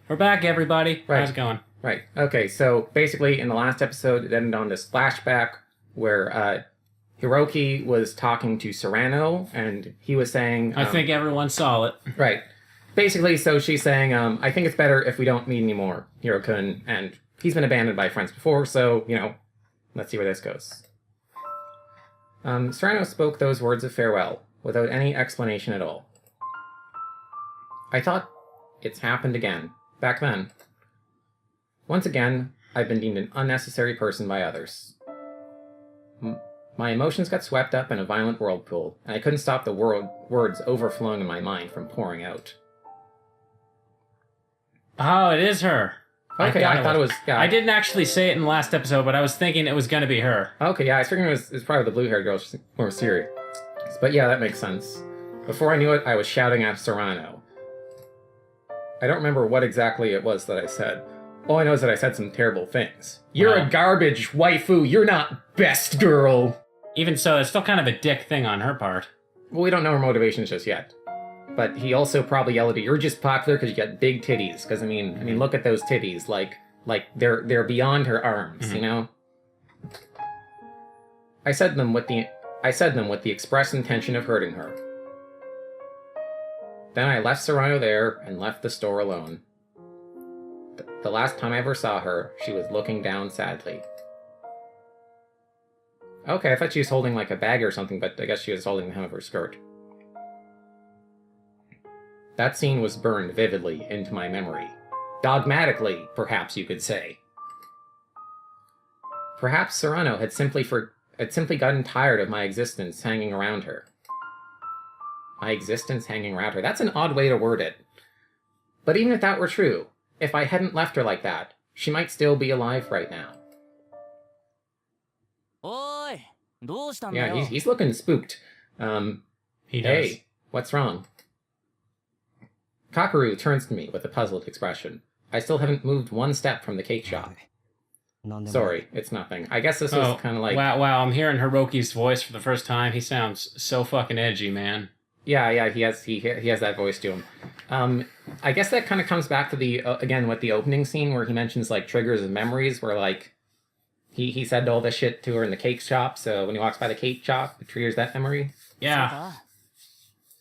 We're back, everybody. Right. How's it going? Right. Okay, so basically in the last episode, it ended on this flashback where Hiroki was talking to Serrano, and he was saying... I think everyone saw it. Right. Basically, so she's saying, I think it's better if we don't meet anymore, Hiro-kun, and he's been abandoned by friends before, so, let's see where this goes. Serrano spoke those words of farewell, without any explanation at all. I thought, it's happened again. Back then. Once again, I've been deemed an unnecessary person by others. My emotions got swept up in a violent whirlpool, and I couldn't stop the words overflowing in my mind from pouring out. Oh, it is her. Okay, I thought it was... Yeah. I didn't actually say it in the last episode, but I was thinking it was going to be her. Okay, yeah, I was figuring it was probably the blue-haired girl, she's more serious. But yeah, that makes sense. Before I knew it, I was shouting at Serrano. I don't remember what exactly it was that I said. All I know is that I said some terrible things. You're a garbage waifu, you're not best girl. Even so, it's still kind of a dick thing on her part. Well, we don't know her motivations just yet. But he also probably yelled at her, you're just popular because you got big titties. Because, I mean, look at those titties. Like they're beyond her arms, you know? I said them with the express intention of hurting her. Then I left Serrano there and left the store alone. The last time I ever saw her, she was looking down sadly. Okay, I thought she was holding like a bag or something, but I guess she was holding the hem of her skirt. That scene was burned vividly into my memory. Dogmatically, perhaps you could say. Perhaps Serrano had simply gotten tired of my existence hanging around her. My existence hanging around her. That's an odd way to word it. But even if that were true, if I hadn't left her like that, she might still be alive right now. Yeah, he's looking spooked. He does. Hey, what's wrong? Kakeru turns to me with a puzzled expression. I still haven't moved one step from the cake shop. Sorry, it's nothing. I guess this was kind of like... Wow, I'm hearing Hiroki's voice for the first time. He sounds so fucking edgy, man. Yeah, he has that voice to him. I guess that kind of comes back to the, again, with the opening scene where he mentions, like, triggers of memories, where, like, he said all this shit to her in the cake shop, so when he walks by the cake shop, it triggers that memory. Yeah.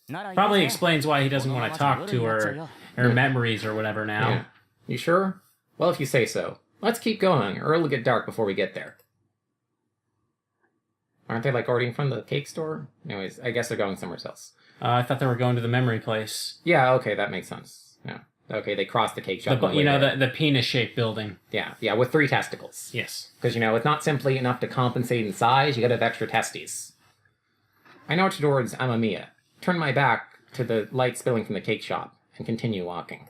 Probably explains why he doesn't want to talk to her memories or whatever now. Yeah. You sure? Well, if you say so. Let's keep going, or it'll get dark before we get there. Aren't they, like, already in front of the cake store? Anyways, I guess they're going somewhere else. I thought they were going to the memory place. Yeah, okay, that makes sense. Yeah. Okay, they crossed the cake shop. The penis-shaped building. Yeah, with 3 testicles. Yes. Because, it's not simply enough to compensate in size, you gotta have extra testes. I nod towards Amamiya, turn my back to the light spilling from the cake shop, and continue walking.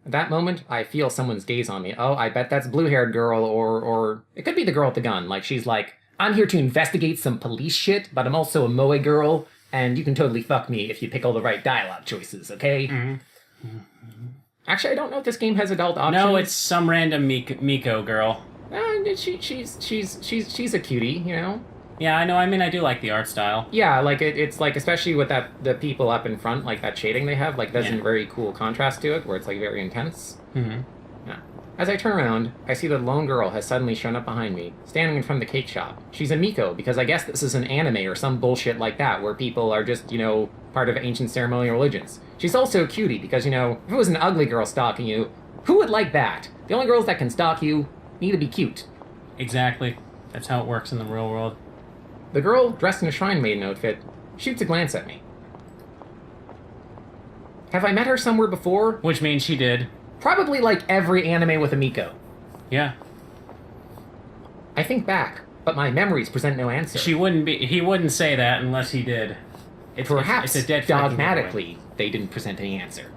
At that moment, I feel someone's gaze on me. Oh, I bet that's blue-haired girl, or... It could be the girl with the gun. Like, she's like, I'm here to investigate some police shit, but I'm also a moe girl, and you can totally fuck me if you pick all the right dialogue choices, okay? Mm-hmm. Actually, I don't know if this game has adult options. No, it's some random Miko girl. She's a cutie, Yeah, I know. I mean, I do like the art style. Yeah, like, it's like, especially with the people up in front, like, that shading they have, like, that's a very cool contrast to it, where it's, like, very intense. Mm-hmm. Yeah. As I turn around, I see the lone girl has suddenly shown up behind me, standing in front of the cake shop. She's a Miko, because I guess this is an anime or some bullshit like that, where people are just, part of ancient ceremonial religions. She's also a cutie, because, if it was an ugly girl stalking you, who would like that? The only girls that can stalk you need to be cute. Exactly. That's how it works in the real world. The girl, dressed in a shrine maiden outfit, shoots a glance at me. Have I met her somewhere before? Which means she did. Probably like every anime with a Miko. Yeah. I think back, but my memories present no answer. He wouldn't say that unless he did. Perhaps, it's a dead dogmatically, they didn't present any answer.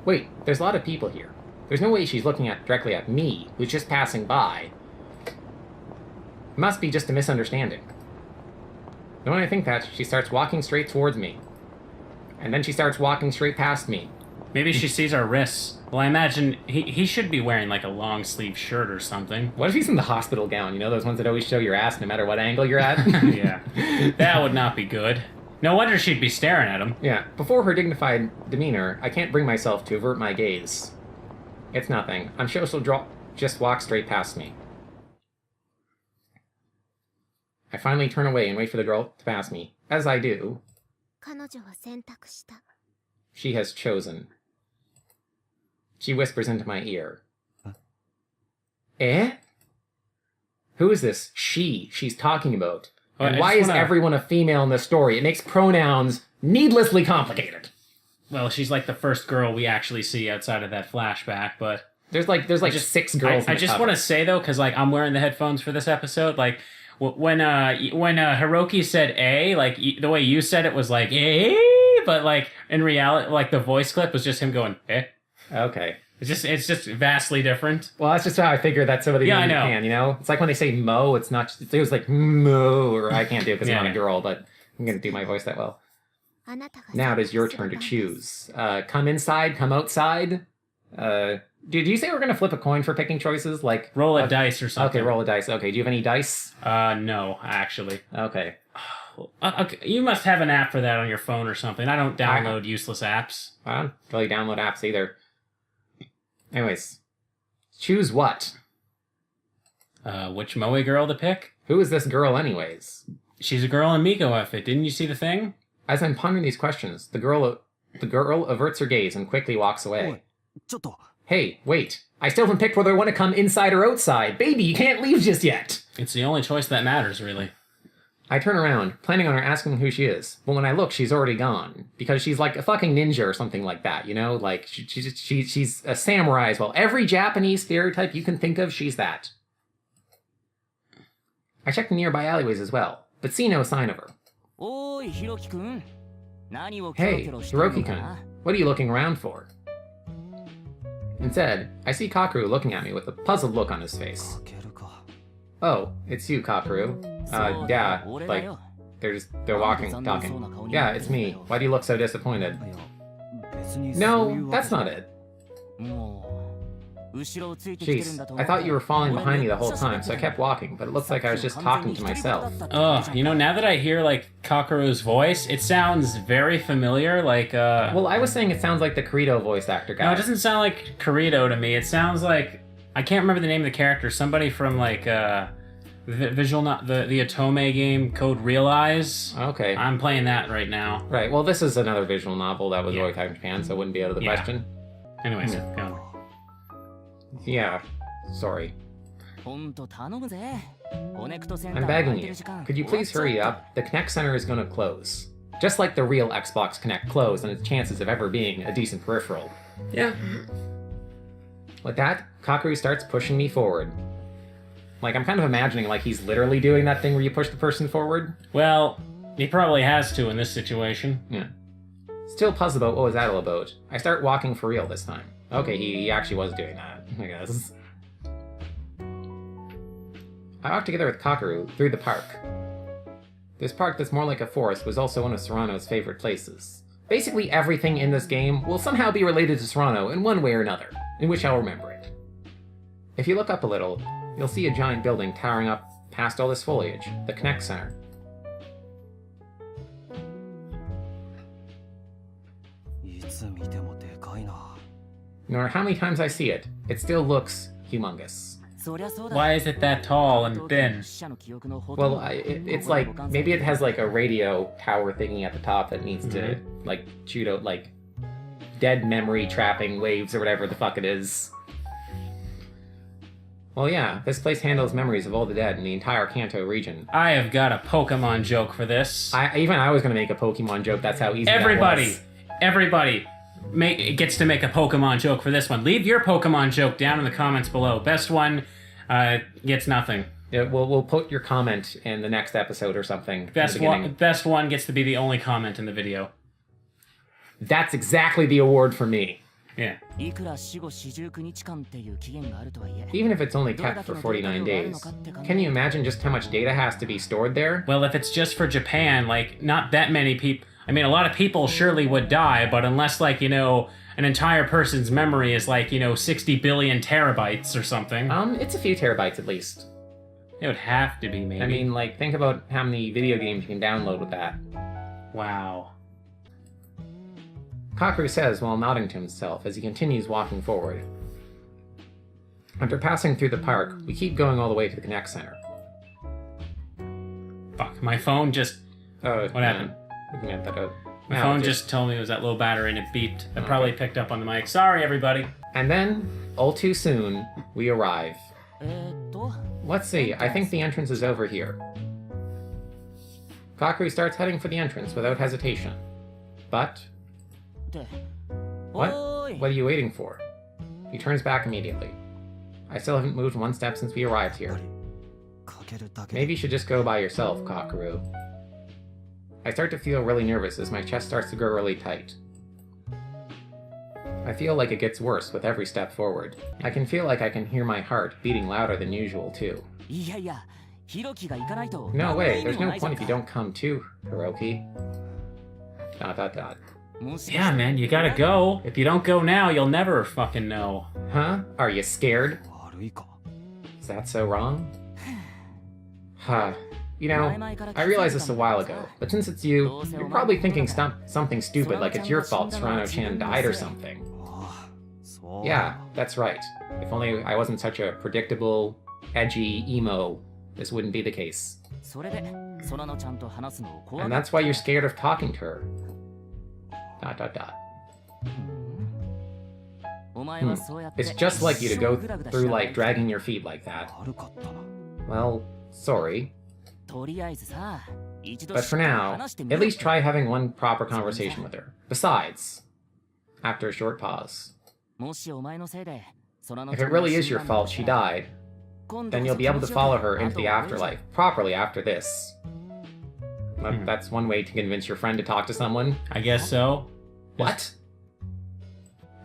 Wait, there's a lot of people here. There's no way she's looking directly at me, who's just passing by. It must be just a misunderstanding. And when I think that, she starts walking straight towards me. And then she starts walking straight past me. Maybe she sees our wrists. Well, I imagine he should be wearing, like, a long-sleeve shirt or something. What if he's in the hospital gown? Those ones that always show your ass no matter what angle you're at? Yeah. That would not be good. No wonder she'd be staring at him. Yeah, before her dignified demeanor, I can't bring myself to avert my gaze. It's nothing. I'm sure she'll just walk straight past me. I finally turn away and wait for the girl to pass me. As I do, she has chosen. She whispers into my ear. Eh? Who is this she she's talking about? And why is everyone a female in this story? It makes pronouns needlessly complicated. Well, she's like the first girl we actually see outside of that flashback, but... There's like just 6 girls I just want to say, though, because like I'm wearing the headphones for this episode, like, when Hiroki said A, like, the way you said it was like, eh, but like, in reality, like, the voice clip was just him going, eh. Okay. It's just vastly different. Well, that's just how I figured that somebody I know. can, you know? It's like when they say mo, it's not just, it was like mo, or I can't do it because I'm not a girl, but I'm going to do my voice that well. Now it is your turn to choose. Come inside, come outside. Did you say we're going to flip a coin for picking choices? Like roll a dice or something. Okay, roll a dice. Okay, do you have any dice? No, actually. Okay. Okay, you must have an app for that on your phone or something. I don't download useless apps. I don't really download apps either. Anyways, choose what? Which Moe girl to pick? Who is this girl anyways? She's a girl in Miko outfit. Didn't you see the thing? As I'm pondering these questions, the girl averts her gaze and quickly walks away. Hey, wait. I still haven't picked whether I want to come inside or outside. Baby, you can't leave just yet. It's the only choice that matters, really. I turn around, planning on her asking who she is. But when I look, she's already gone. Because she's like a fucking ninja or something like that, you know? Like, she's a samurai as well. Every Japanese stereotype you can think of, she's that. I check the nearby alleyways as well, but see no sign of her. Hey, Hiroki-kun, what are you looking around for? Instead, I see Kakeru looking at me with a puzzled look on his face. Oh, it's you, Kakeru. Yeah, like, they're walking, talking. Yeah, it's me. Why do you look so disappointed? No, that's not it. Jeez, I thought you were falling behind me the whole time, so I kept walking, but it looks like I was just talking to myself. Ugh, you know, now that I hear, like, Kakeru's voice, it sounds very familiar, like, Well, I was saying it sounds like the Kirito voice actor guy. No, it doesn't sound like Kirito to me. It sounds like... I can't remember the name of the character. Somebody from, like, the Otome game, Code Realize. Okay. I'm playing that right now. Right, well, this is another visual novel that was always out in Japan, so it wouldn't be out of the question. Anyways, go on. Yeah, sorry. I'm begging you. Could you please hurry up? The Connect Center is going to close. Just like the real Xbox Connect closed and its chances of ever being a decent peripheral. Yeah. With that, Kakeru starts pushing me forward. Like, I'm kind of imagining like he's literally doing that thing where you push the person forward. Well, he probably has to in this situation. Yeah. Still puzzled about what was that all about. I start walking for real this time. Okay, he actually was doing that, I guess. I walked together with Kakeru through the park. This park that's more like a forest was also one of Serrano's favorite places. Basically everything in this game will somehow be related to Serrano in one way or another, in which I'll remember it. If you look up a little, you'll see a giant building towering up past all this foliage, the Connect Center. No matter how many times I see it, it still looks humongous. Why is it that tall and thin? Well, it's like, maybe it has like a radio tower thingy at the top that needs to, like, shoot out, like, dead memory trapping waves or whatever the fuck it is. Well, yeah, this place handles memories of all the dead in the entire Kanto region. I have got a Pokemon joke for this. I was gonna make a Pokemon joke, that's how easy that was. Everybody gets to make a Pokemon joke for this one. Leave your Pokemon joke down in the comments below. Best one gets nothing. Yeah, we'll put your comment in the next episode or something. Best one gets to be the only comment in the video. That's exactly the award for me. Yeah. Even if it's only kept for 49 days, can you imagine just how much data has to be stored there? Well, if it's just for Japan, like, not that many people... I mean, a lot of people surely would die, but unless, like, you know, an entire person's memory is, like, you know, 60 billion terabytes or something. It's a few terabytes at least. It would have to be, maybe. I mean, like, think about how many video games you can download with that. Wow. Kakeru says while nodding to himself as he continues walking forward. After passing through the park, we keep going all the way to the Connect Center. Fuck, my phone just... What happened? We can get that out. My phone just told me it was that low battery and it beeped. It probably picked up on the mic. Sorry, everybody. And then, all too soon, we arrive. Let's see, I think the entrance is over here. Kakeru starts heading for the entrance without hesitation. But... What? What are you waiting for? He turns back immediately. I still haven't moved one step since we arrived here. Maybe you should just go by yourself, Kakeru. I start to feel really nervous as my chest starts to grow really tight. I feel like it gets worse with every step forward. I can feel like I can hear my heart beating louder than usual, too. No way, there's no point if you don't come too, Hiroki. ... Yeah, man, you gotta go. If you don't go now, you'll never fucking know. Huh? Are you scared? Is that so wrong? Huh. You know, I realized this a while ago, but since it's you, you're probably thinking something stupid like it's your fault Serrano-chan died or something. Yeah, that's right. If only I wasn't such a predictable, edgy emo, this wouldn't be the case. And that's why you're scared of talking to her. ... It's just like you to go through like dragging your feet like that. Well, sorry. But for now, at least try having one proper conversation with her. Besides, after a short pause, if it really is your fault she died, then you'll be able to follow her into the afterlife properly after this. That's one way to convince your friend to talk to someone. I guess so. What?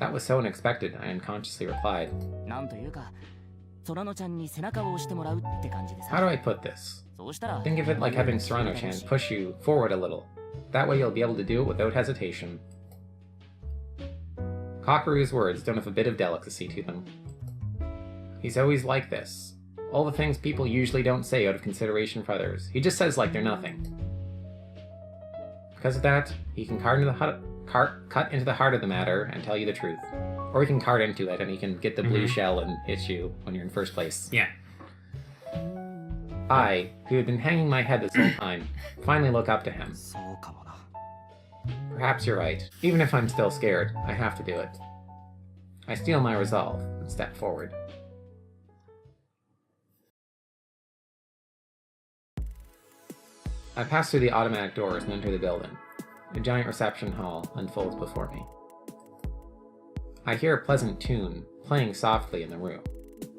That was so unexpected, I unconsciously replied. How do I put this? Think of it like having Serrano-chan push you forward a little. That way you'll be able to do it without hesitation. Kakeru's words don't have a bit of delicacy to them. He's always like this. All the things people usually don't say out of consideration for others, he just says like they're nothing. Because of that, he can cut into the heart of the matter and tell you the truth. Or he can cart into it and he can get the blue shell and hit you when you're in first place. Yeah. I, who had been hanging my head this whole time, finally look up to him. Perhaps you're right. Even if I'm still scared, I have to do it. I steel my resolve and step forward. I pass through the automatic doors and enter the building. A giant reception hall unfolds before me. I hear a pleasant tune playing softly in the room.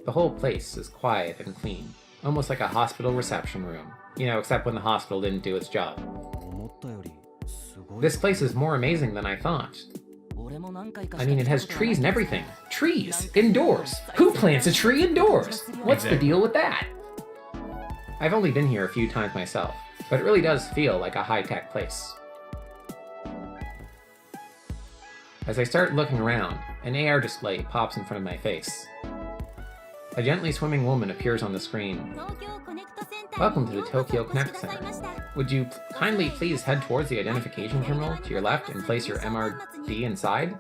The whole place is quiet and clean, almost like a hospital reception room. You know, except when the hospital didn't do its job. This place is more amazing than I thought. I mean, it has trees and everything. Trees! Indoors! Who plants a tree indoors? What's the deal with that? I've only been here a few times myself, but it really does feel like a high-tech place. As I start looking around, an AR display pops in front of my face. A gently swimming woman appears on the screen. Welcome to the Tokyo Connect Center. Would you kindly please head towards the identification terminal to your left and place your MRD inside?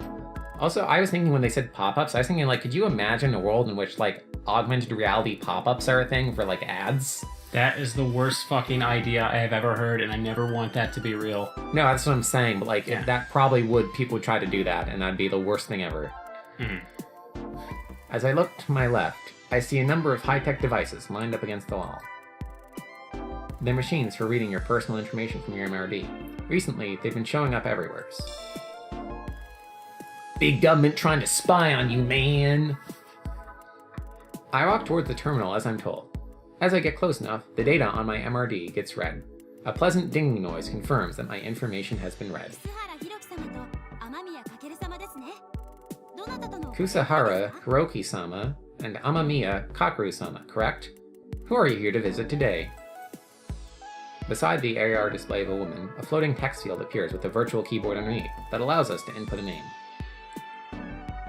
Also, I was thinking when they said pop-ups, I was thinking like, could you imagine a world in which like augmented reality pop-ups are a thing for like ads? That is the worst fucking idea I have ever heard, and I never want that to be real. No, that's what I'm saying, but like, that probably would, people would try to do that, and that'd be the worst thing ever. As I look to my left, I see a number of high-tech devices lined up against the wall. They're machines for reading your personal information from your MRD. Recently, they've been showing up everywhere. Big government trying to spy on you, man! I walk towards the terminal as I'm told. As I get close enough, the data on my MRD gets read. A pleasant dinging noise confirms that my information has been read. Kusahara Hiroki-sama and Amamiya Kakeru-sama, correct? Who are you here to visit today? Beside the AR display of a woman, a floating text field appears with a virtual keyboard underneath that allows us to input a name.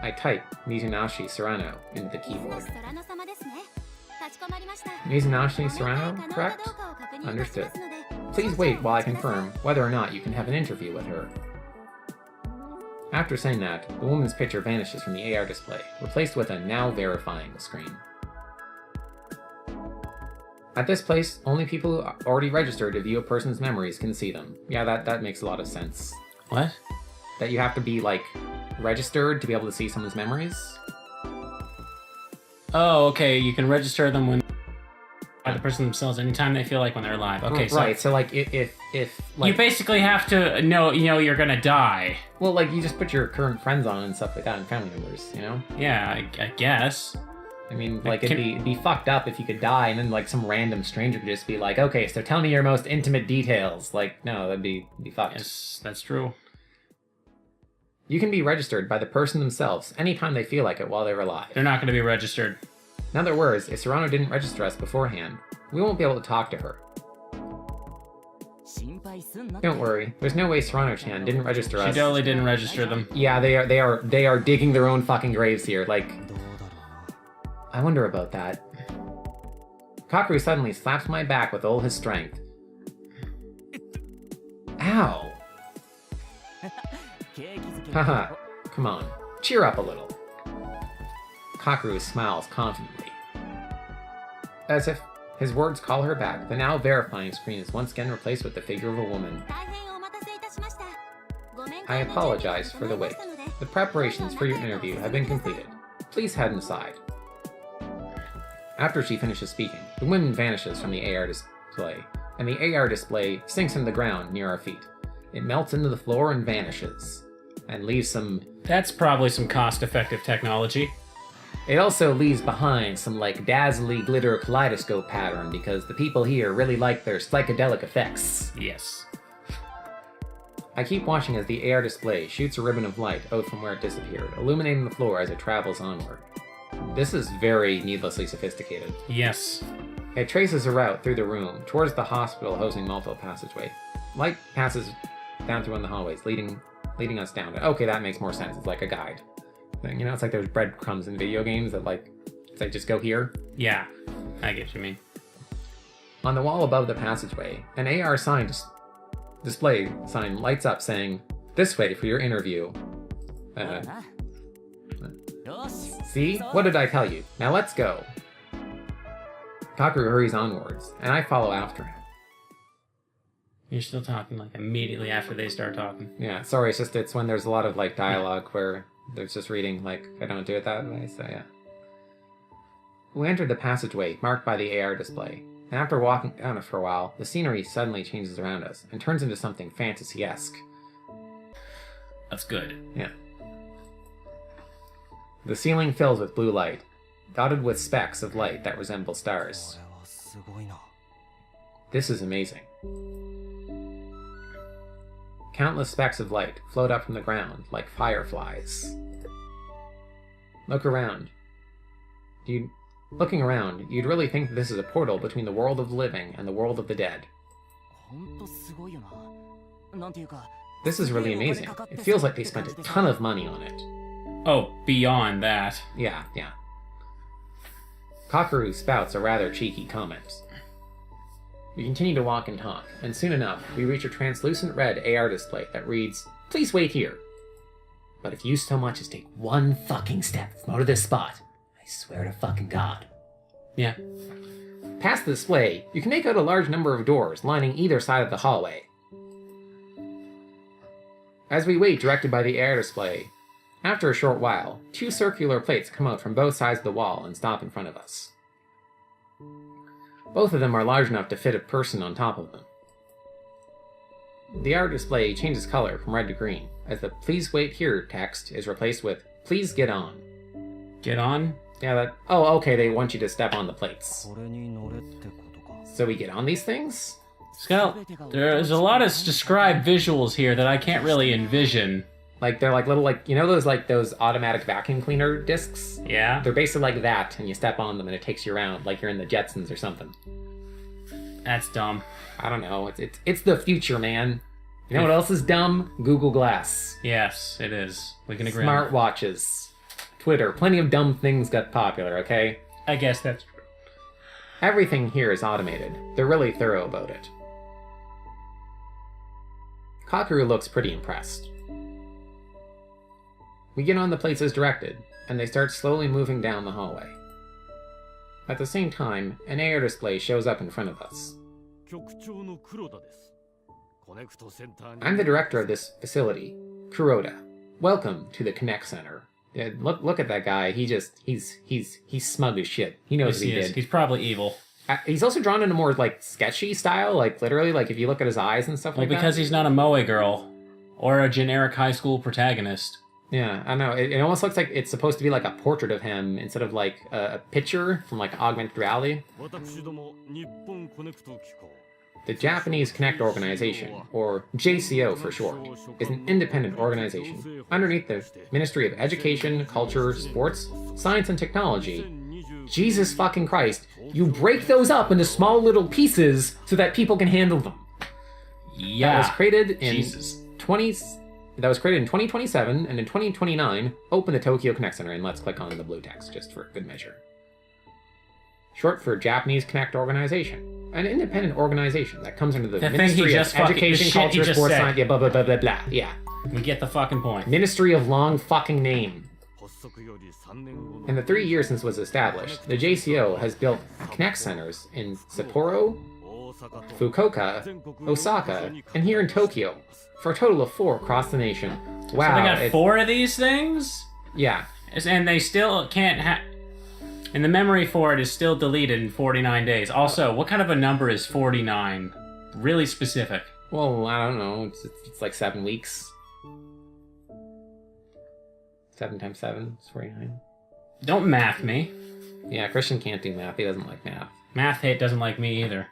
I type Mizunashi Serrano into the keyboard. Mizunashi Serrano, correct? Understood. Please wait while I confirm whether or not you can have an interview with her. After saying that, the woman's picture vanishes from the AR display, replaced with a now verifying screen. At this place, only people who are already registered to view a person's memories can see them. Yeah, that makes a lot of sense. What? That you have to be, like, registered to be able to see someone's memories? Oh, okay. You can register them when by the person themselves anytime they feel like when they're alive. Okay, so right. So like if like, you basically have to know you're gonna die. well, like you just put your current friends on and stuff like that and family members, you know? Yeah, I guess. I mean, like it'd be fucked up if you could die and then like some random stranger could just be like, okay, so tell me your most intimate details. Like, no, that'd be fucked. Yes, that's true. You can be registered by the person themselves anytime they feel like it while they're alive. They're not gonna be registered. In other words, if Serrano didn't register us beforehand, we won't be able to talk to her. Don't worry, there's no way Serrano-chan didn't register us. She totally didn't register them. Yeah, they are digging their own fucking graves here. Like, I wonder about that. Kakeru suddenly slaps my back with all his strength. Ow! Haha, come on, cheer up a little. Kakeru smiles confidently. As if his words call her back, the now verifying screen is once again replaced with the figure of a woman. I apologize for the wait. The preparations for your interview have been completed. Please head inside. After she finishes speaking, the woman vanishes from the AR display, and the AR display sinks into the ground near our feet. It melts into the floor and vanishes, and leaves some... That's probably some cost-effective technology. It also leaves behind some, like, dazzly glitter kaleidoscope pattern because the people here really like their psychedelic effects. Yes. I keep watching as the AR display shoots a ribbon of light out from where it disappeared, illuminating the floor as it travels onward. This is very needlessly sophisticated. Yes. It traces a route through the room, towards the hospital hosting multiple passageway. Light passes down through one of the hallways, leading us down. Okay, that makes more sense. It's like a guide thing. You know, it's like there's breadcrumbs in video games that, like, it's like, just go here. Yeah, I get what you mean. On the wall above the passageway, an AR display sign lights up saying, "This way for your interview." See? What did I tell you? Now let's go. Kakeru hurries onwards, and I follow after him. You're still talking like immediately after they start talking. Yeah, sorry, it's when there's a lot of like dialogue where there's just reading, like, I don't do it that way, so yeah. We entered the passageway marked by the AR display, and after walking down it for a while, the scenery suddenly changes around us and turns into something fantasy-esque. That's good. Yeah. The ceiling fills with blue light, dotted with specks of light that resemble stars. This is amazing. Countless specks of light float up from the ground like fireflies. Look around. Looking around, you'd really think that this is a portal between the world of the living and the world of the dead. This is really amazing. It feels like they spent a ton of money on it. Oh, beyond that. Yeah. Kakeru spouts a rather cheeky comment. We continue to walk and talk, and soon enough, we reach a translucent red AR display that reads, "Please wait here. But if you so much as take one fucking step from out of this spot, I swear to fucking God." Yeah. Past the display, you can make out a large number of doors lining either side of the hallway. As we wait directed by the AR display, after a short while, two circular plates come out from both sides of the wall and stop in front of us. Both of them are large enough to fit a person on top of them. The AR display changes color from red to green, as the "Please wait here" text is replaced with "Please get on." Get on? Yeah, oh, okay, they want you to step on the plates. So we get on these things? Scout, there's a lot of described visuals here that I can't really envision. Like, they're like little, like, you know those automatic vacuum cleaner discs? Yeah? They're basically like that, and you step on them and it takes you around like you're in the Jetsons or something. That's dumb. I don't know, it's the future, man. You know what else is dumb? Google Glass. Yes, it is. We can agree. Smartwatches. Twitter. Plenty of dumb things got popular, okay? I guess that's true. Everything here is automated. They're really thorough about it. Kakeru looks pretty impressed. We get on the plates as directed, and they start slowly moving down the hallway. At the same time, an air display shows up in front of us. I'm the director of this facility, Kuroda. Welcome to the Connect Center. Yeah, look at that guy. He's smug as shit. He knows what he did. He's probably evil. He's also drawn in a more like sketchy style, like literally, like if you look at his eyes and stuff like that. Well, because he's not a moe girl or a generic high school protagonist. Yeah, I know. It almost looks like it's supposed to be like a portrait of him instead of like a picture from like augmented reality. The Japanese Connect Organization, or JCO for short, is an independent organization underneath the Ministry of Education, Culture, Sports, Science and Technology. Jesus fucking Christ, you break those up into small little pieces so that people can handle them. Yeah. That was created in 2027, and in 2029, open the Tokyo Connect Center, and let's click on the blue text just for good measure. Short for Japanese Connect Organization, an independent organization that comes under the Ministry of Education, Culture, Sports, Science, blah, blah, blah, blah, blah, yeah. We get the fucking point. Ministry of long fucking name. In the 3 years since it was established, the JCO has built Connect Centers in Sapporo, Fukuoka, Osaka, and here in Tokyo, for a total of 4 across the nation. Wow. So they got 4 of these things? Yeah. And they still can't have... And the memory for it is still deleted in 49 days. Also, what kind of a number is 49? Really specific. Well, I don't know. It's like 7 weeks. 7 times 7 is 49. Don't math me. Yeah, Christian can't do math. He doesn't like math. Math hate doesn't like me either.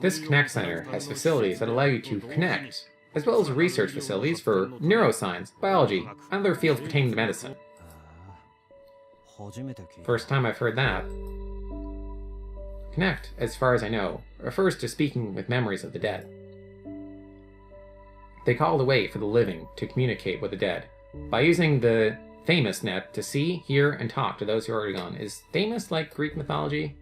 This Connect Center has facilities that allow you to connect, as well as research facilities for neuroscience, biology, and other fields pertaining to medicine. First time I've heard that. Connect, as far as I know, refers to speaking with memories of the dead. They called a way for the living to communicate with the dead by using the Thamus net to see, hear, and talk to those who are already gone. Is Thamus like Greek mythology?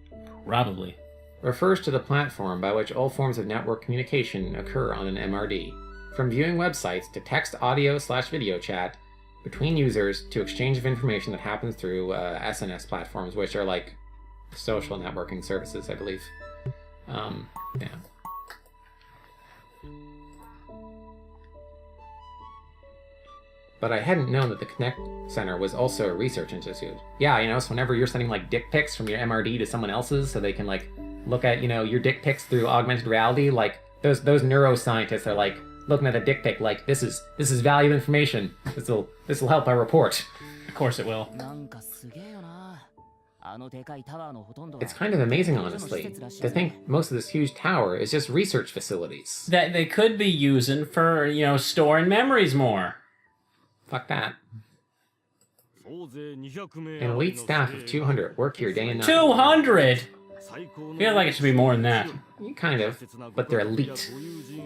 Probably. Refers to the platform by which all forms of network communication occur on an MRD. From viewing websites to text, audio/video chat between users to exchange of information that happens through SNS platforms, which are like social networking services, I believe. Yeah. But I hadn't known that the Connect Center was also a research institute. Yeah, you know, so whenever you're sending like dick pics from your MRD to someone else's so they can like look at, you know, your dick pics through augmented reality, like those neuroscientists are like looking at a dick pic like this is valuable information. This'll help our report. Of course it will. It's kind of amazing, honestly, to think most of this huge tower is just research facilities. That they could be using for, you know, storing memories more. Fuck that. An elite staff of 200 work here day and night. 200? I feel like it should be more than that. Kind of, but they're elite.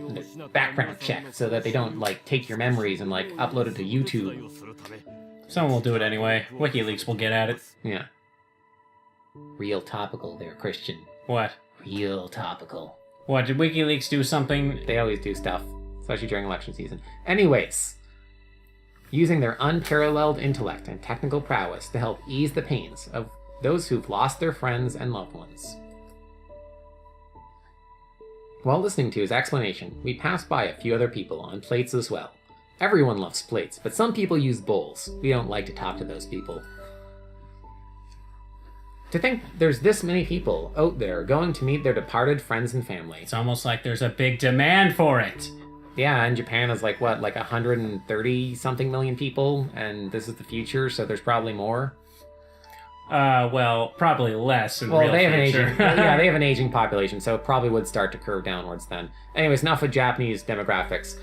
They're background checked so that they don't, like, take your memories and, like, upload it to YouTube. Someone will do it anyway. WikiLeaks will get at it. Yeah. Real topical there, Christian. What? Real topical. What, did WikiLeaks do something? They always do stuff, especially during election season. Anyways, using their unparalleled intellect and technical prowess to help ease the pains of those who've lost their friends and loved ones. While listening to his explanation, we passed by a few other people on plates as well. Everyone loves plates, but some people use bowls. We don't like to talk to those people. To think there's this many people out there going to meet their departed friends and family. It's almost like there's a big demand for it. Yeah, and Japan is like, what, like 130-something million people, and this is the future, so there's probably more? Well, probably less in the real they have future. an aging, yeah, they have an aging population, so it probably would start to curve downwards then. Anyways, enough with Japanese demographics.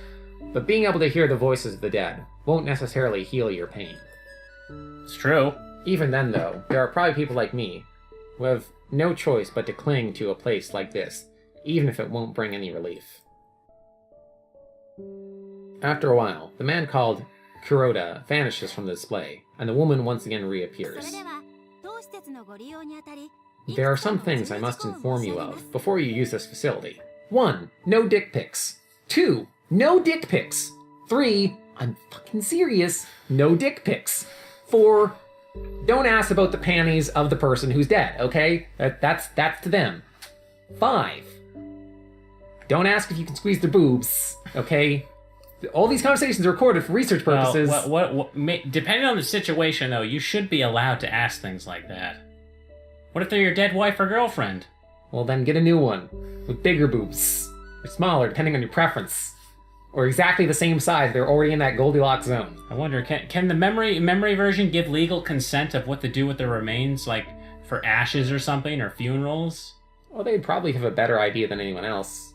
But being able to hear the voices of the dead won't necessarily heal your pain. It's true. Even then, though, there are probably people like me who have no choice but to cling to a place like this, even if it won't bring any relief. After a while, the man called Kuroda vanishes from the display, and the woman once again reappears. There are some things I must inform you of before you use this facility. 1. No dick pics. 2. No dick pics. 3. I'm fucking serious. No dick pics. 4. Don't ask about the panties of the person who's dead, okay? That's to them. 5. Don't ask if you can squeeze their boobs, okay? All these conversations are recorded for research purposes. Depending on the situation, though, you should be allowed to ask things like that. What if they're your dead wife or girlfriend? Well, then get a new one with bigger boobs or smaller, depending on your preference, or exactly the same size. They're already in that Goldilocks zone. I wonder, can the memory version give legal consent of what to do with the remains, like for ashes or something, or funerals? Well, they'd probably have a better idea than anyone else.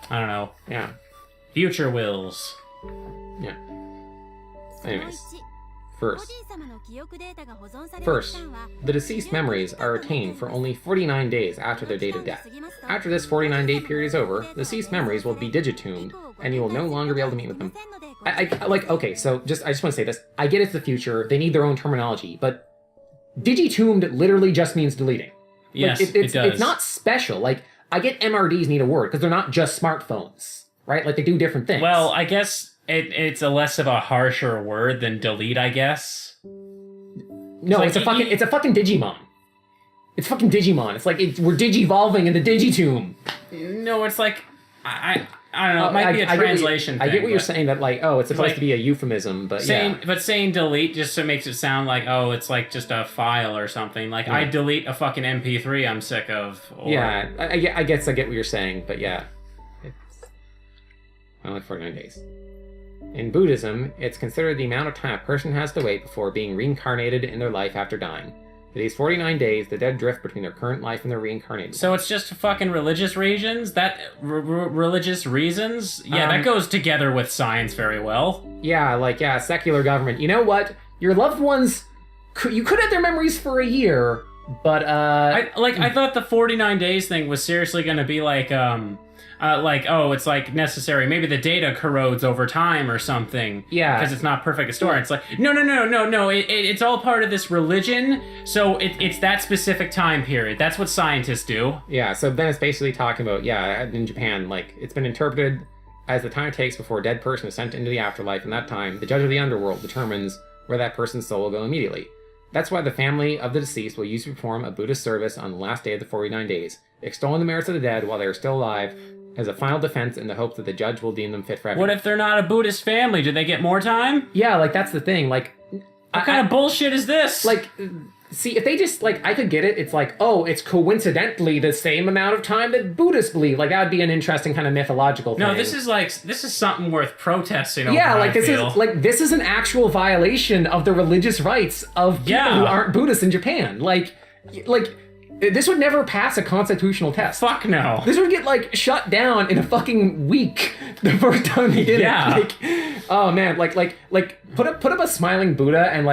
I don't know. Yeah. Future wills. Yeah. Anyways. First, the deceased memories are retained for only 49 days after their date of death. After this 49-day period is over, the deceased memories will be digitombed, and you will no longer be able to meet with them. Okay, so I just want to say this. I get it's the future, they need their own terminology, but digitombed literally just means deleting. Yes, it does. It's not special. Like, I get MRDs need a word, because they're not just smartphones, right? Like, they do different things. Well, I guess it's a less of a harsher word than delete, I guess. No, it's a fucking Digimon. It's fucking Digimon. It's like we're digivolving in the Digitomb. No, it's like I don't know. It might be a translation thing. I get what you're saying, that like, it's supposed to be a euphemism, but But saying delete just so makes it sound like, it's like just a file or something. Like, I delete a fucking MP3 I'm sick of. Or... Yeah, I guess I get what you're saying, but yeah. It's only 49 days. In Buddhism, it's considered the amount of time a person has to wait before being reincarnated in their life after dying. For these 49 days, the dead drift between their current life and their reincarnated. So it's just fucking religious reasons? Religious reasons? Yeah, that goes together with science very well. Yeah, secular government. You know what? Your loved ones, you could have their memories for a year, but I thought the 49 days thing was seriously going to be like, it's like necessary. Maybe the data corrodes over time or something. Yeah. Because it's not perfect storage. It's like, no. It's all part of this religion. So it's that specific time period. That's what scientists do. Yeah, so then it's basically talking about, in Japan, like, it's been interpreted as the time it takes before a dead person is sent into the afterlife. In that time, the judge of the underworld determines where that person's soul will go immediately. That's why the family of the deceased will usually perform a Buddhist service on the last day of the 49 days, extolling the merits of the dead while they are still alive, as a final defense in the hope that the judge will deem them fit for everything. What if they're not a Buddhist family? Do they get more time? Yeah, like, that's the thing. Like, what kind of bullshit is this? Like, see, if they just, like, I could get it. It's like, it's coincidentally the same amount of time that Buddhists believe. Like, that would be an interesting kind of mythological thing. No, this is something worth protesting over. Yeah, like, this is an actual violation of the religious rights of people who aren't Buddhists in Japan. Like, this would never pass a constitutional test. Fuck no. This would get, like, shut down in a fucking week the first time they did it. Like, oh man, like put up a smiling Buddha and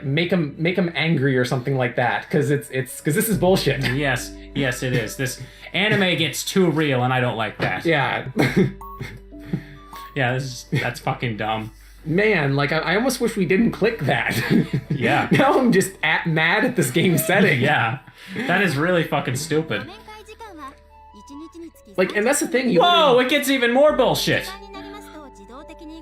make him angry or something like that, because because this is bullshit. Yes, it is. This anime gets too real, and I don't like that. Yeah. Yeah, that's fucking dumb. Man, like, I almost wish we didn't click that. Yeah. Now I'm just mad at this game setting. Yeah. That is really fucking stupid. Like, and that's the thing. Whoa, it gets even more bullshit.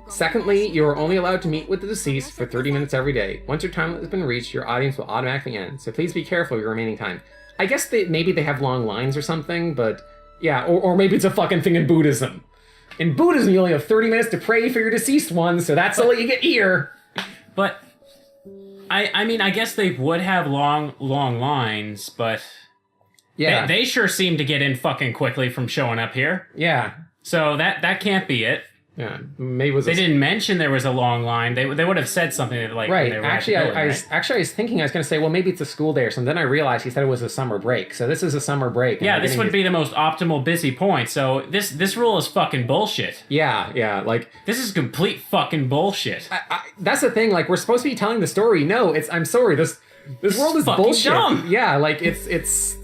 Secondly, you are only allowed to meet with the deceased for 30 minutes every day. Once your time limit has been reached, your audience will automatically end, so please be careful of your remaining time. I guess maybe they have long lines or something, but yeah, or maybe it's a fucking thing in Buddhism. In Buddhism, you only have 30 minutes to pray for your deceased ones, so that's all you get here. But I mean, I guess they would have long lines, but yeah, they sure seem to get in fucking quickly from showing up here. Yeah. So that can't be it. Yeah, maybe they didn't mention there was a long line. They would have said something like right. Actually, I was thinking I was going to say, well, maybe it's a school day or something. Then I realized he said it was a summer break. So this is a summer break. Yeah, this would be the most optimal busy point. So this rule is fucking bullshit. Yeah, like this is complete fucking bullshit. That's the thing. Like, we're supposed to be telling the story. No, I'm sorry. This world is bullshit. Dumb. Yeah, like it's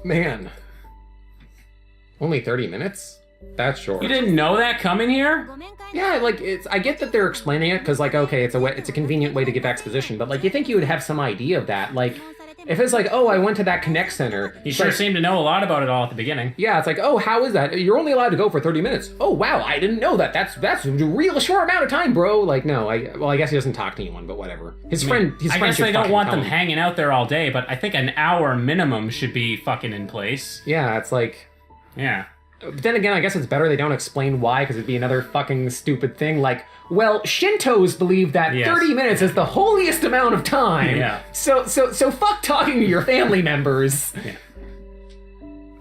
man. Only 30 minutes. That's short. You didn't know that coming here? Yeah, like, I get that they're explaining it, because, like, okay, it's a convenient way to give exposition, but, like, you think you would have some idea of that. Like, If it's like, oh, I went to that Connect Center. You sure seem to know a lot about it all at the beginning. Yeah, it's like, oh, how is that? You're only allowed to go for 30 minutes. Oh, wow, I didn't know that. That's a real short amount of time, bro. Like, no, I guess he doesn't talk to anyone, but whatever. His friend I guess they don't want them him. hanging out there all day, but I think an hour minimum should be fucking in place. Yeah, it's like... Yeah. But then again, I guess it's better they don't explain why, because it'd be another fucking stupid thing like, well, Shintos believe that 30 minutes is the holiest amount of time. Yeah. So fuck talking to your family members. Yeah.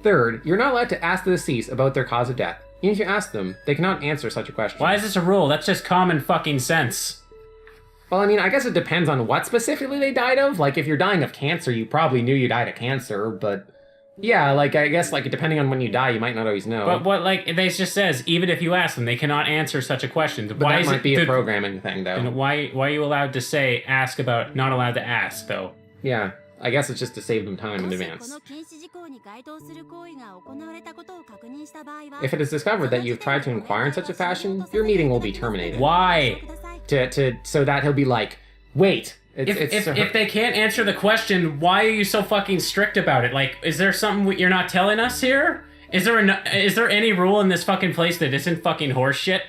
Third, you're not allowed to ask the deceased about their cause of death. Even if you ask them, they cannot answer such a question. Why is this a rule? That's just common fucking sense. Well, I mean, I guess it depends on what specifically they died of. Like, if you're dying of cancer, you probably knew you died of cancer, but... Yeah, like, I guess, like, depending on when you die, you might not always know. But what, like, they just says, even if you ask them, they cannot answer such a question. But that might be a programming thing, though. And why are you allowed to say, ask about, not allowed to ask, though? Yeah, I guess it's just to save them time in advance. If it is discovered that you've tried to inquire in such a fashion, your meeting will be terminated. Why? So that he'll be like, wait... If they can't answer the question, why are you so fucking strict about it? Like, is there something you're not telling us here? Is there any rule in this fucking place that isn't fucking horse shit?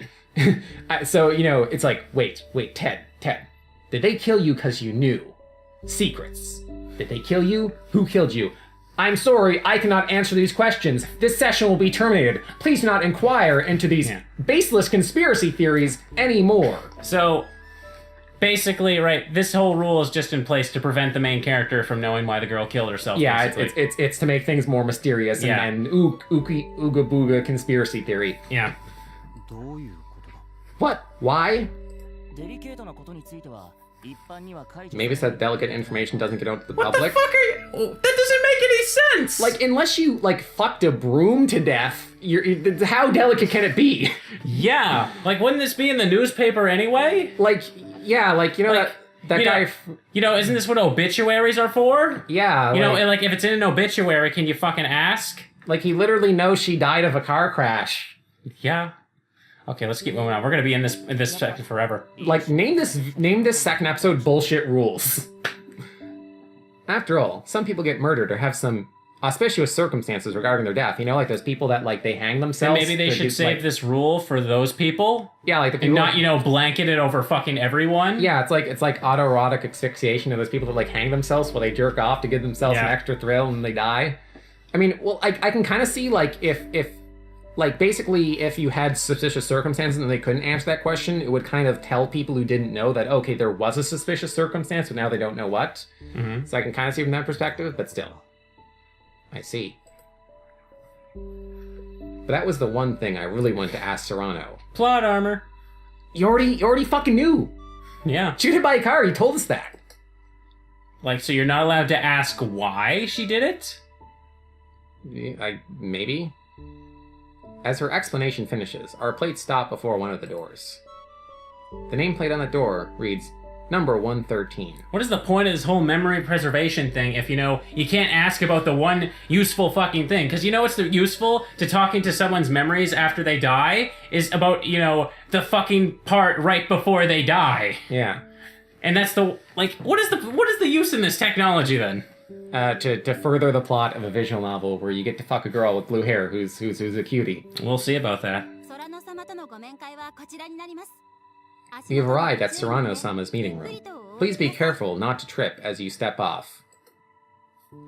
So, you know, it's like, wait, Ted, did they kill you because you knew? Secrets. Did they kill you? Who killed you? I'm sorry, I cannot answer these questions. This session will be terminated. Please do not inquire into these baseless conspiracy theories anymore. So... Basically, right, this whole rule is just in place to prevent the main character from knowing why the girl killed herself. Yeah, it's to make things more mysterious and ooga booga conspiracy theory. Yeah. What? Why? Maybe it's that delicate information doesn't get out to the public. What the fuck are you... That doesn't make any sense! Like, unless you, like, fucked a broom to death, how delicate can it be? Yeah. Like, wouldn't this be in the newspaper anyway? Like... Yeah, like, you know, like, that guy... You know, isn't this what obituaries are for? Yeah, You know, like, if it's in an obituary, can you fucking ask? Like, he literally knows she died of a car crash. Yeah. Okay, let's keep moving on. We're gonna be in this section forever. Like, name this second episode Bullshit Rules. After all, some people get murdered or have some auspicious circumstances regarding their death. You know, like those people that, like, they hang themselves. And maybe they should save this rule for those people. Yeah, like the people... And not, you know, blanket it over fucking everyone. Yeah, it's like autoerotic asphyxiation of those people that, like, hang themselves while they jerk off to give themselves an extra thrill and they die. I mean, well, I can kind of see, like, if like, basically, if you had suspicious circumstances and they couldn't answer that question, it would kind of tell people who didn't know that, okay, there was a suspicious circumstance, but now they don't know what. Mm-hmm. So I can kind of see from that perspective, but still. I see. But that was the one thing I really wanted to ask Serrano. Plot armor. You already fucking knew. Yeah. She got hit by a car, you told us that. Like, so you're not allowed to ask why she did it? Maybe. As her explanation finishes, our plates stop before one of the doors. The nameplate on the door reads, Number 113. What is the point of this whole memory preservation thing if, you know, you can't ask about the one useful fucking thing? Because you know what's useful to talking to someone's memories after they die is about, you know, the fucking part right before they die. Yeah. And that's the, like, what is the use in this technology then? To further the plot of a visual novel where you get to fuck a girl with blue hair who's a cutie. We'll see about that. We have arrived at Serrano-sama's meeting room. Please be careful not to trip as you step off.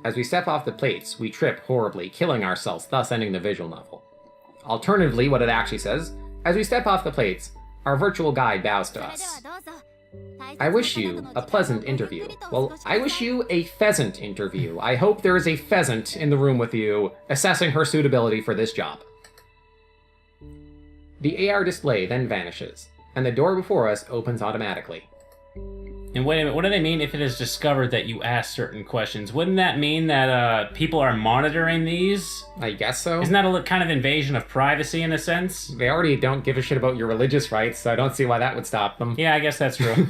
As we step off the plates, we trip horribly, killing ourselves, thus ending the visual novel. Alternatively, what it actually says, as we step off the plates, our virtual guide bows to us. I wish you a pleasant interview. Well, I wish you a pheasant interview. I hope there is a pheasant in the room with you, assessing her suitability for this job. The AR display then vanishes, and the door before us opens automatically. And wait a minute, what do they mean if it is discovered that you ask certain questions? Wouldn't that mean that people are monitoring these? I guess so. Isn't that a kind of invasion of privacy in a sense? They already don't give a shit about your religious rights, so I don't see why that would stop them. Yeah, I guess that's true.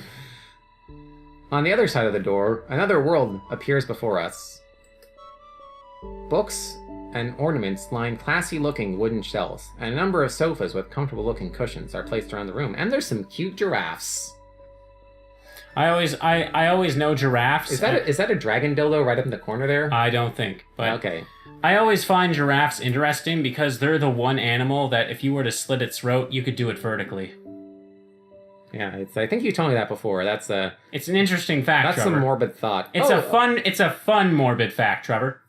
On the other side of the door, another world appears before us. Books and ornaments line classy-looking wooden shelves, and a number of sofas with comfortable-looking cushions are placed around the room, and there's some cute giraffes. I always know giraffes. Is that a dragon dildo right up in the corner there? I don't think. But okay. I always find giraffes interesting because they're the one animal that if you were to slit its throat, you could do it vertically. Yeah, I think you told me that before. It's an interesting fact, That's Trevor. some morbid thought. It's a fun morbid fact, Trevor.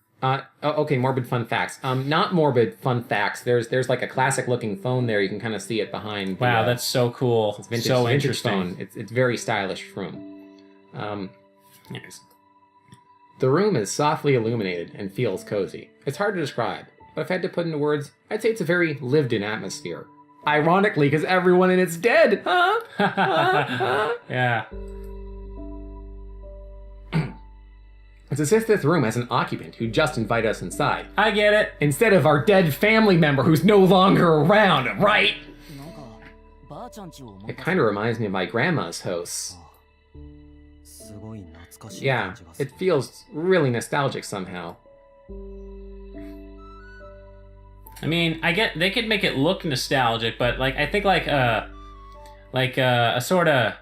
Okay, morbid fun facts. Not morbid fun facts. There's like a classic looking phone there. You can kind of see it behind. Wow, that's so cool. It's vintage, so vintage interesting. phone. It's very stylish room. Yes. The room is softly illuminated and feels cozy. It's hard to describe, but if I had to put into words, I'd say it's a very lived-in atmosphere. Ironically, because everyone in it's dead. Huh? Yeah. It's as if this room has an occupant who just invited us inside. I get it. Instead of our dead family member who's no longer around, right? It kind of reminds me of my grandma's house. Yeah, it feels really nostalgic somehow. I mean, I get they could make it look nostalgic, but like I think like a sort of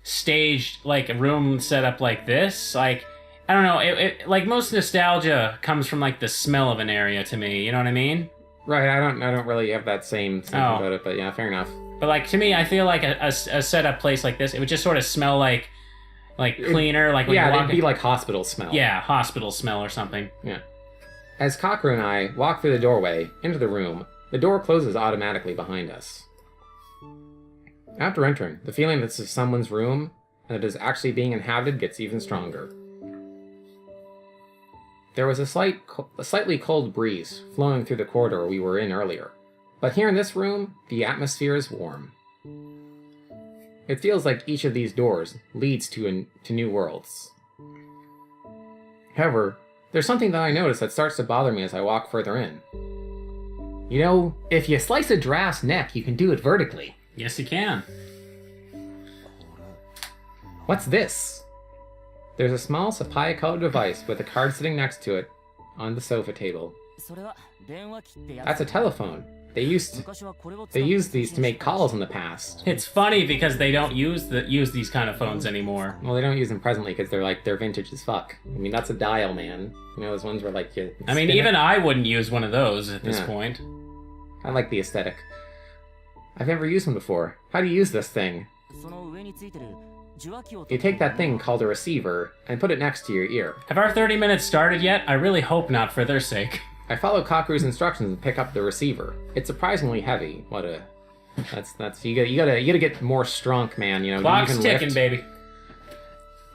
staged like room set up like this, like I don't know, it like most nostalgia comes from like the smell of an area to me. You know what I mean? Right. I don't really have that same sentiment about it, but yeah, fair enough. But like to me, I feel like a set up place like this, it would just sort of smell like cleaner, like when you walk it'd be like hospital smell. Yeah, hospital smell or something. Yeah. As Cocker and I walk through the doorway into the room, the door closes automatically behind us. After entering, the feeling that this is someone's room and that it is actually being inhabited gets even stronger. There was a slightly cold breeze flowing through the corridor we were in earlier, but here in this room, the atmosphere is warm. It feels like each of these doors leads to new worlds. However, there's something that I notice that starts to bother me as I walk further in. You know, if you slice a giraffe's neck, you can do it vertically. Yes, you can. What's this? There's a small sapphire-colored device with a card sitting next to it on the sofa table. That's a telephone. They used these to make calls in the past. It's funny because they don't use these kind of phones anymore. Well, they don't use them presently because they're vintage as fuck. I mean, that's a dial, man. You know, those ones where like you. I mean, even I wouldn't use one of those at this point. I like the aesthetic. I've never used one before. How do you use this thing? You take that thing called a receiver and put it next to your ear. Have our 30 minutes started yet? I really hope not for their sake. I follow Kakuru's instructions and pick up the receiver. It's surprisingly heavy. That's you gotta get more strong, man. You know, clock's even ticking, lift. baby.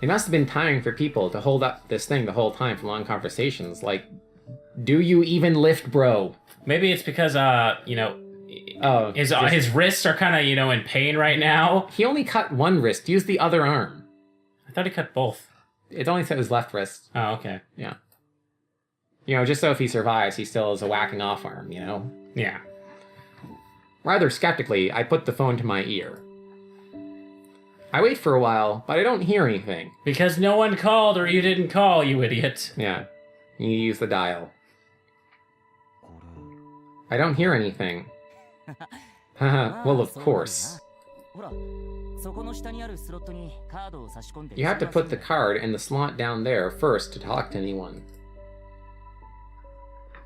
It must have been tiring for people to hold up this thing the whole time for long conversations. Like, do you even lift, bro? Maybe it's because his wrists are kind of in pain right now. He only cut one wrist. Use the other arm. I thought he cut both. It only said his left wrist. Oh, okay. Yeah. You know, just so if he survives, he still has a whacking off arm, you know? Yeah. Rather skeptically, I put the phone to my ear. I wait for a while, but I don't hear anything. Because no one called or you didn't call, you idiot. Yeah. You use the dial. I don't hear anything. Haha, well, of course. You have to put the card in the slot down there first to talk to anyone.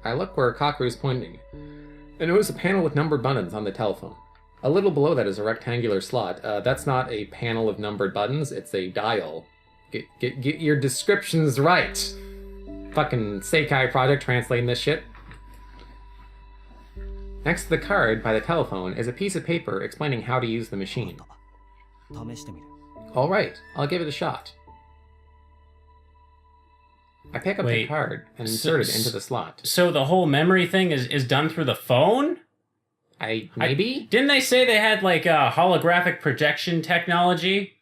I look where Kakuru's pointing, and notice a panel with numbered buttons on the telephone. A little below that is a rectangular slot. That's not a panel of numbered buttons, it's a dial. Get your descriptions right. Fucking Seikai Project translating this shit. Next to the card by the telephone is a piece of paper explaining how to use the machine. Alright, I'll give it a shot. I pick up the card and insert it into the slot. So the whole memory thing is done through the phone? Maybe? Didn't they say they had like a holographic projection technology?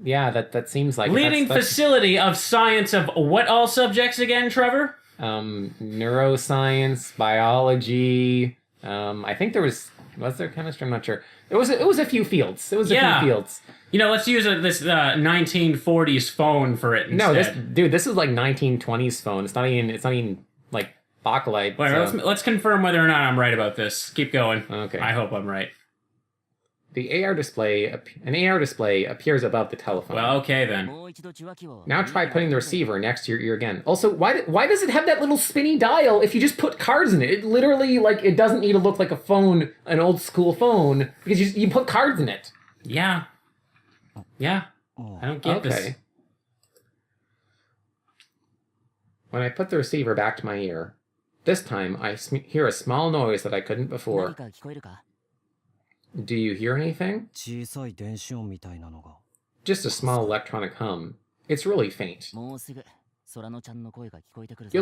Yeah, that seems like Leading facility of science of what all subjects again, Trevor? Neuroscience, biology. I think was there chemistry? I'm not sure. It was a few fields. It was a few fields. You know, let's use this 1940s phone for it instead. No, this is like 1920s phone. It's not even like bakelite. Wait, let's confirm whether or not I'm right about this. Keep going. Okay. I hope I'm right. The an AR display appears above the telephone. Well, okay then. Now try putting the receiver next to your ear again. Also, why does it have that little spinny dial if you just put cards in it? It literally, like, it doesn't need to look like a phone, an old school phone, because you put cards in it. Yeah. Yeah. I don't get this. When I put the receiver back to my ear, this time I hear a small noise that I couldn't before. Do you hear anything? Just a small electronic hum. It's really faint. You'll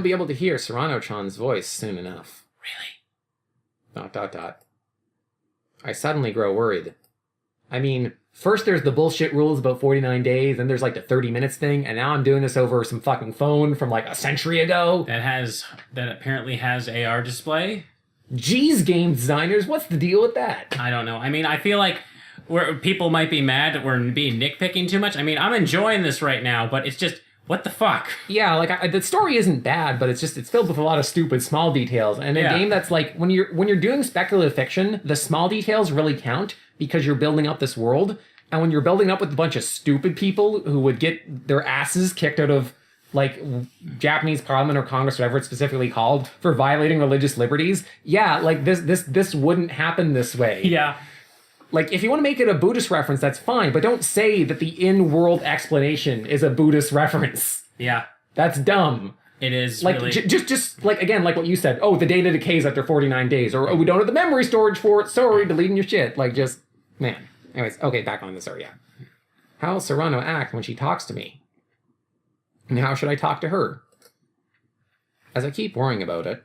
be able to hear Serrano-chan's voice soon enough. Really? ... I suddenly grow worried. I mean, first there's the bullshit rules about 49 days, then there's like the 30 minutes thing, and now I'm doing this over some fucking phone from like a century ago. That apparently has AR display. Geez, game designers, what's the deal with that? I don't know. I mean, I feel like people might be mad that we're being nitpicking too much. I mean, I'm enjoying this right now, but it's just, what the fuck? Yeah, like the story isn't bad, but it's filled with a lot of stupid small details. And a game that's like, when you're doing speculative fiction, the small details really count because you're building up this world. And when you're building up with a bunch of stupid people who would get their asses kicked out of like Japanese Parliament or Congress, whatever it's specifically called, for violating religious liberties. Yeah, like this wouldn't happen this way. Yeah. Like, if you want to make it a Buddhist reference, that's fine, but don't say that the in-world explanation is a Buddhist reference. Yeah. That's dumb. It is like really... just like, again, like what you said. Oh, the data decays after 49 days, or oh, we don't have the memory storage for it. Sorry, deleting your shit. Like, just man. Anyways, okay, back on this area. How will Serrano act when she talks to me? And how should I talk to her? As I keep worrying about it.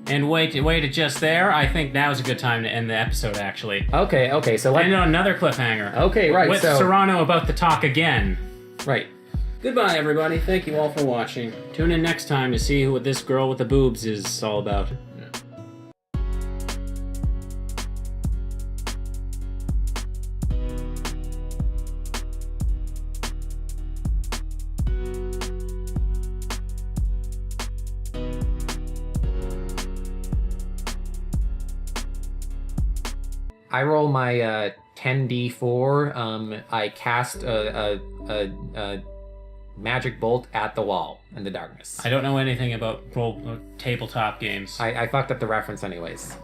And wait, just there. I think now is a good time to end the episode, actually. Okay, so let's... And another cliffhanger. Okay, right, with Serrano about to talk again. Right. Goodbye, everybody. Thank you all for watching. Tune in next time to see what this girl with the boobs is all about. I roll my 10d4. I cast a magic bolt at the wall in the darkness. I don't know anything about tabletop games. I fucked up the reference anyways.